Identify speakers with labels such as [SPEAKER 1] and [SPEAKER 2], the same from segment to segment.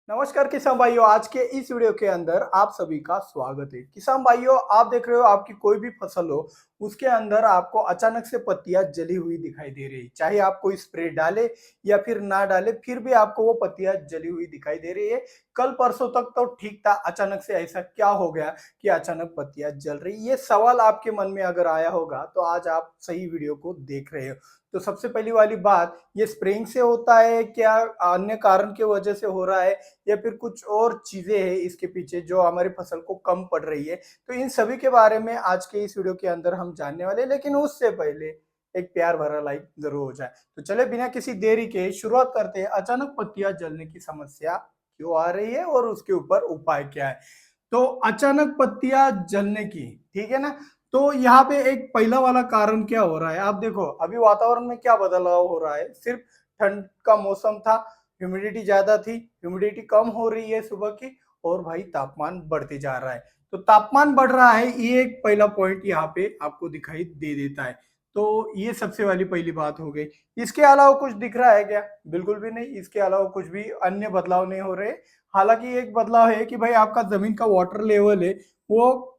[SPEAKER 1] नमस्कार किसान भाइयों, आज के इस वीडियो के अंदर आप सभी का स्वागत है। किसान भाइयों, आप देख रहे हो आपकी कोई भी फसल हो, उसके अंदर आपको अचानक से पत्तियां जली हुई दिखाई दे रही है। चाहे आप कोई स्प्रे डाले या फिर ना डाले, फिर भी आपको वो पत्तियां जली हुई दिखाई दे रही है। कल परसों तक तो ठीक था, अचानक से ऐसा क्या हो गया कि अचानक पत्तियां जल रही? ये सवाल आपके मन में अगर आया होगा तो आज आप सही वीडियो को देख रहे हो। तो सबसे पहली वाली बात, ये स्प्रेइंग से होता है क्या, अन्य कारण की वजह से हो रहा है, या फिर कुछ और चीजें हैं इसके पीछे जो हमारी फसल को कम पड़ रही है? तो इन सभी के बारे में आज के इस वीडियो के अंदर हम जानने वाले हैं, लेकिन उससे पहले एक प्यार भरा लाइक जरूर हो जाए। तो चले बिना किसी देरी के शुरुआत करते हैं। अचानक पत्तियां जलने की समस्या क्यों आ रही है और उसके ऊपर उपाय क्या है? तो अचानक पत्तियां जलने की, ठीक है ना? तो यहाँ पे एक पहला वाला कारण क्या हो रहा है, आप देखो अभी वातावरण में क्या बदलाव हो रहा है। सिर्फ ठंड का मौसम था, ह्यूमिडिटी ज्यादा थी, ह्यूमिडिटी कम हो रही है सुबह की, और भाई तापमान बढ़ते जा रहा है। तो तापमान बढ़ रहा है, ये एक पहला पॉइंट यहाँ पे आपको दिखाई दे देता है। तो ये सबसे वाली पहली बात हो गई। इसके अलावा कुछ दिख रहा है क्या? बिल्कुल भी नहीं, इसके अलावा कुछ भी अन्य बदलाव नहीं हो रहे। हालांकि एक बदलाव है कि भाई आपका जमीन का वाटर लेवल है वो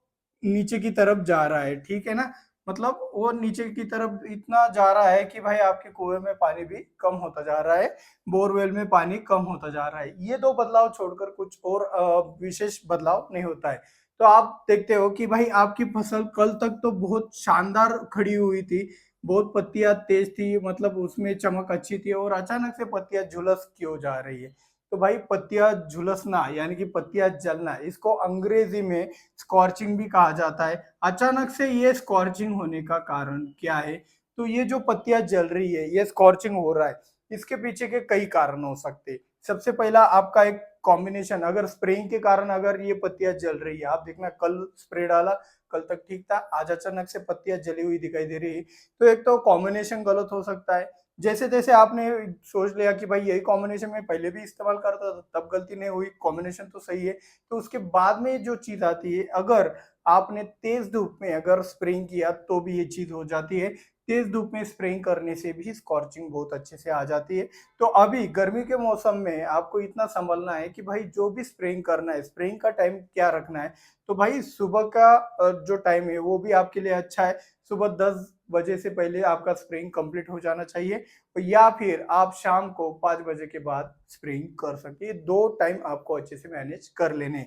[SPEAKER 1] नीचे की तरफ जा रहा है, ठीक है ना? मतलब वो नीचे की तरफ इतना जा रहा है कि भाई आपके कुएं में पानी भी कम होता जा रहा है, बोरवेल में पानी कम होता जा रहा है। ये दो बदलाव छोड़कर कुछ और विशेष बदलाव नहीं होता है। तो आप देखते हो कि भाई आपकी फसल कल तक तो बहुत शानदार खड़ी हुई थी, बहुत पत्तियां तेज थी, मतलब उसमें चमक अच्छी थी, और अचानक से पत्तियां झुलस क्यों जा रही है? तो भाई पत्तियां झुलसना यानी कि पत्तियां जलना, इसको अंग्रेजी में स्कॉर्चिंग भी कहा जाता है। अचानक से ये स्कॉर्चिंग होने का कारण क्या है? तो ये जो पत्तियां जल रही है, ये स्कॉर्चिंग हो रहा है, इसके पीछे के कई कारण हो सकते हैं। सबसे पहला आपका एक कॉम्बिनेशन, अगर स्प्रेइंग के कारण अगर ये पत्तियां जल रही है, आप देखना कल स्प्रे डाला, कल तक ठीक था, आज अचानक से पत्तियां जली हुई दिखाई दे रही है। तो एक तो कॉम्बिनेशन गलत हो सकता है। जैसे तैसे आपने सोच लिया कि भाई यही कॉम्बिनेशन में पहले भी इस्तेमाल करता था, तब गलती नहीं हुई, कॉम्बिनेशन तो सही है। तो उसके बाद में जो चीज आती है, अगर आपने तेज धूप में अगर स्प्रेइंग किया तो भी ये चीज हो जाती है। तेज धूप में स्प्रेइंग करने से भी स्कॉर्चिंग बहुत अच्छे से आ जाती है। तो अभी गर्मी के मौसम में आपको इतना संभलना है कि भाई जो भी स्प्रेइंग करना है, स्प्रेइंग का टाइम क्या रखना है। तो भाई सुबह का जो टाइम है वो भी आपके लिए अच्छा है। सुबह 10 बजे से पहले आपका स्प्रेइंग कंप्लीट हो जाना चाहिए, या फिर आप शाम को 5 बजे के बाद स्प्रेइंग कर सकते हैं। दो टाइम आपको अच्छे से मैनेज कर लेने।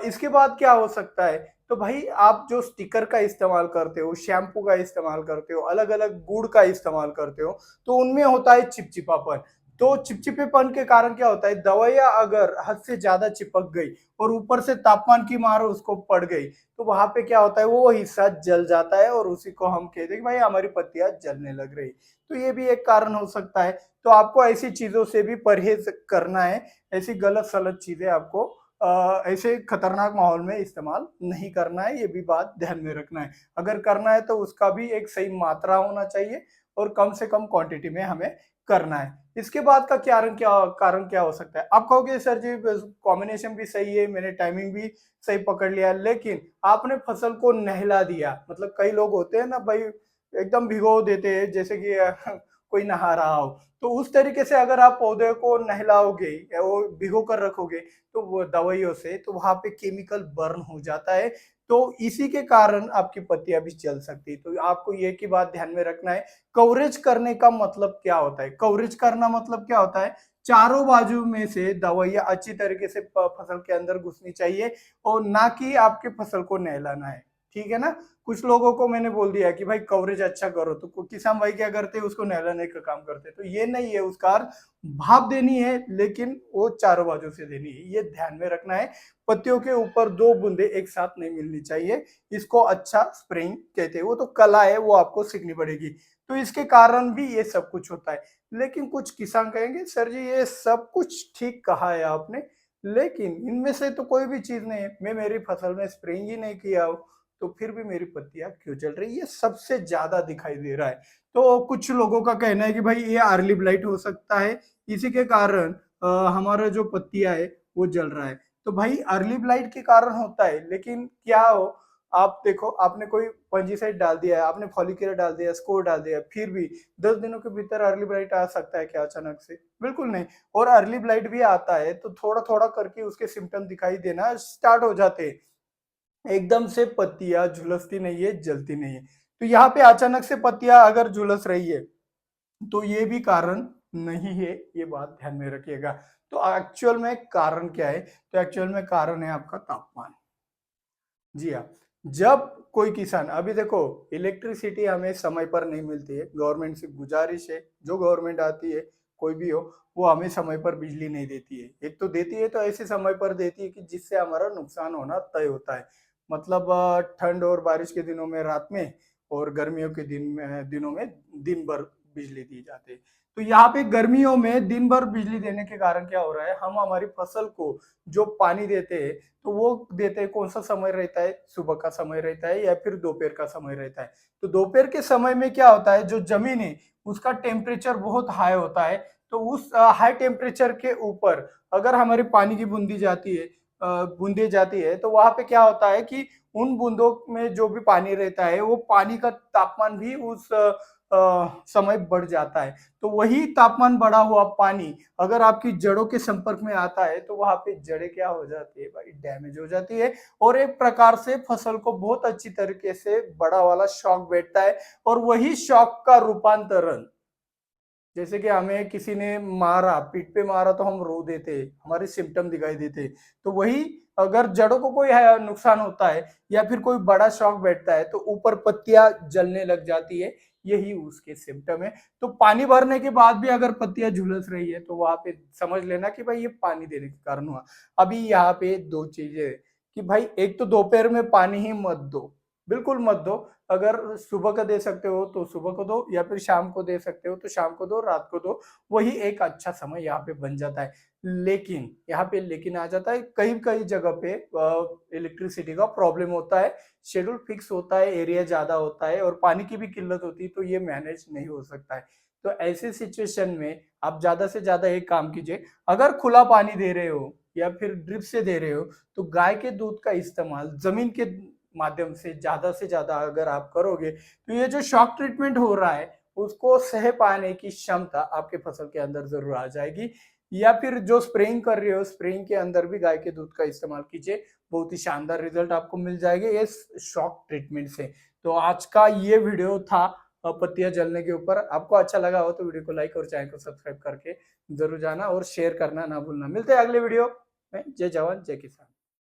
[SPEAKER 1] इसके बाद क्या हो सकता है? तो भाई आप जो स्टिकर का इस्तेमाल करते हो, शैम्पू का इस्तेमाल करते हो, अलग अलग गुड़ का इस्तेमाल करते हो, तो उनमें होता है चिपचिपापन। तो चिपचिपेपन के कारण क्या होता है, दवाइयां अगर हद से ज्यादा चिपक गई और ऊपर से तापमान की मार उसको पड़ गई, तो वहां पे क्या होता है, वो हिस्सा जल जाता है, और उसी को हम कहते हैं कि भाई हमारी पत्तियां जलने लग रही। तो ये भी एक कारण हो सकता है। तो आपको ऐसी चीजों से भी परहेज करना है। ऐसी गलत सलत चीजें आपको ऐसे खतरनाक माहौल में इस्तेमाल नहीं करना है, ये भी बात ध्यान में रखना है। अगर करना है तो उसका भी एक सही मात्रा होना चाहिए, और कम से कम क्वांटिटी में हमें करना है। इसके बाद का कारण क्या हो सकता है? आप कहोगे सर जी कॉम्बिनेशन भी सही है, मैंने टाइमिंग भी सही पकड़ लिया, लेकिन आपने फसल को नहला दिया। मतलब कई लोग होते हैं ना भाई, एकदम भिगो देते हैं जैसे कि कोई नहा रहा हो। तो उस तरीके से अगर आप पौधे को नहलाओगे या वो भिगो कर रखोगे, तो वो दवाइयों से तो वहां पे केमिकल बर्न हो जाता है। तो इसी के कारण आपकी पत्तियां भी जल सकती है। तो आपको ये की बात ध्यान में रखना है। कवरेज करने का मतलब क्या होता है? कवरेज करना मतलब क्या होता है? चारों बाजू में से दवाइयां अच्छी तरीके से फसल के अंदर घुसनी चाहिए, और ना कि आपके फसल को नहलाना है। ठीक है ना? कुछ लोगों को मैंने बोल दिया कि भाई कवरेज अच्छा करो, तो किसान भाई क्या करते हैं, उसको नहलाने का काम करते हैं। तो ये नहीं है, उसका अर्थ भाप देनी है, लेकिन वो चारों बाजू से देनी है, ये ध्यान में रखना है। पत्तियों के ऊपर दो बूंदे एक साथ नहीं मिलनी चाहिए, इसको अच्छा स्प्रेइंग कहते हैं। वो तो कला है, वो आपको सीखनी पड़ेगी। तो इसके कारण भी ये सब कुछ होता है। लेकिन कुछ किसान कहेंगे सर जी ये सब कुछ ठीक कहा है आपने, लेकिन इनमें से तो कोई भी चीज नहीं है, मैं मेरी फसल में स्प्रेइंग ही नहीं किया हूं, तो फिर भी मेरी पत्तियां क्यों जल रही है? ये सबसे ज्यादा दिखाई दे रहा है। तो कुछ लोगों का कहना है कि भाई ये अर्ली ब्लाइट हो सकता है, इसी के कारण हमारा जो पत्तियां है वो जल रहा है। तो भाई अर्ली ब्लाइट के कारण होता है, लेकिन क्या हो, आप देखो, आपने कोई फंजीसाइड डाल दिया है, आपने फॉलिक्यूलर डाल दिया, स्कोर डाल दिया, फिर भी 10 दिनों के भीतर अर्ली ब्लाइट आ सकता है क्या अचानक से? बिल्कुल नहीं। और अर्ली ब्लाइट भी आता है तो थोड़ा थोड़ा करके उसके सिम्टम दिखाई देना स्टार्ट हो जाते हैं। एकदम से पत्तियां झुलसती नहीं है, जलती नहीं है। तो यहाँ पे अचानक से पत्तियां अगर झुलस रही है तो ये भी कारण नहीं है, ये बात ध्यान में रखिएगा। तो एक्चुअल में कारण क्या है? तो एक्चुअल में कारण है आपका तापमान। जी हाँ, जब कोई किसान, अभी देखो, इलेक्ट्रिसिटी हमें समय पर नहीं मिलती है, गवर्नमेंट से गुजारिश है, जो गवर्नमेंट आती है कोई भी हो, वो हमें समय पर बिजली नहीं देती है। एक तो देती है तो ऐसे समय पर देती है कि जिससे हमारा नुकसान होना तय होता है। मतलब ठंड और बारिश के दिनों में रात में, और गर्मियों के दिनों में दिन भर बिजली दी जाती है। तो यहाँ पे गर्मियों में दिन भर बिजली देने के कारण क्या हो रहा है, हम हमारी फसल को जो पानी देते हैं तो वो देते हैं, कौन सा समय रहता है? सुबह का समय रहता है या फिर दोपहर का समय रहता है। तो दोपहर के समय में क्या होता है, जो जमीन है उसका टेम्परेचर बहुत हाई होता है। तो उस हाई टेम्परेचर के ऊपर अगर हमारी पानी की बूंदी जाती है तो वहां पे क्या होता है कि उन बूंदों में जो भी पानी रहता है, वो पानी का तापमान भी उस समय बढ़ जाता है। तो वही तापमान बढ़ा हुआ पानी अगर आपकी जड़ों के संपर्क में आता है तो वहां पे जड़ें क्या हो जाती है भाई, डैमेज हो जाती है। और एक प्रकार से फसल को बहुत अच्छी तरीके से बड़ा वाला शॉक बैठता है। और वही शॉक का रूपांतरण, जैसे कि हमें किसी ने मारा, पीठ पे मारा तो हम रो देते, हमारे सिम्टम दिखाई देते। तो वही अगर जड़ों को कोई नुकसान होता है या फिर कोई बड़ा शॉक बैठता है तो ऊपर पत्तियां जलने लग जाती है, यही उसके सिम्टम है। तो पानी भरने के बाद भी अगर पत्तियां झुलस रही है तो वहां पे समझ लेना कि भाई ये पानी देने के कारण हुआ। अभी यहाँ पे दो चीजें कि भाई, एक तो दोपहर में पानी ही मत दो, बिल्कुल मत दो। अगर सुबह का दे सकते हो तो सुबह को दो, या फिर शाम को दे सकते हो तो शाम को दो, रात को दो। वही एक अच्छा समय यहाँ पे बन जाता है। लेकिन यहाँ पे लेकिन आ जाता है, कई कई जगह पे इलेक्ट्रिसिटी का प्रॉब्लम होता है, शेड्यूल फिक्स होता है, एरिया ज्यादा होता है और पानी की भी किल्लत होती है, तो ये मैनेज नहीं हो सकता है। तो ऐसे सिचुएशन में आप ज्यादा से ज्यादा एक काम कीजिए, अगर खुला पानी दे रहे हो या फिर ड्रिप से दे रहे हो तो गाय के दूध का इस्तेमाल जमीन के माध्यम से ज्यादा अगर आप करोगे तो ये जो शॉक ट्रीटमेंट हो रहा है उसको सह पाने की क्षमता आपके फसल के अंदर जरूर आ जाएगी। या फिर जो स्प्रेइंग कर रहे हो, स्प्रेइंग के अंदर भी गाय के दूध का इस्तेमाल कीजिए, बहुत ही शानदार रिजल्ट आपको मिल जाएंगे इस शॉक ट्रीटमेंट से। तो आज का ये वीडियो था पत्तियां जलने के ऊपर। आपको अच्छा लगा हो तो वीडियो को लाइक और चैनल को सब्सक्राइब करके जरूर जाना और शेयर करना ना भूलना। मिलते हैं अगले वीडियो में। जय जवान जय किसान।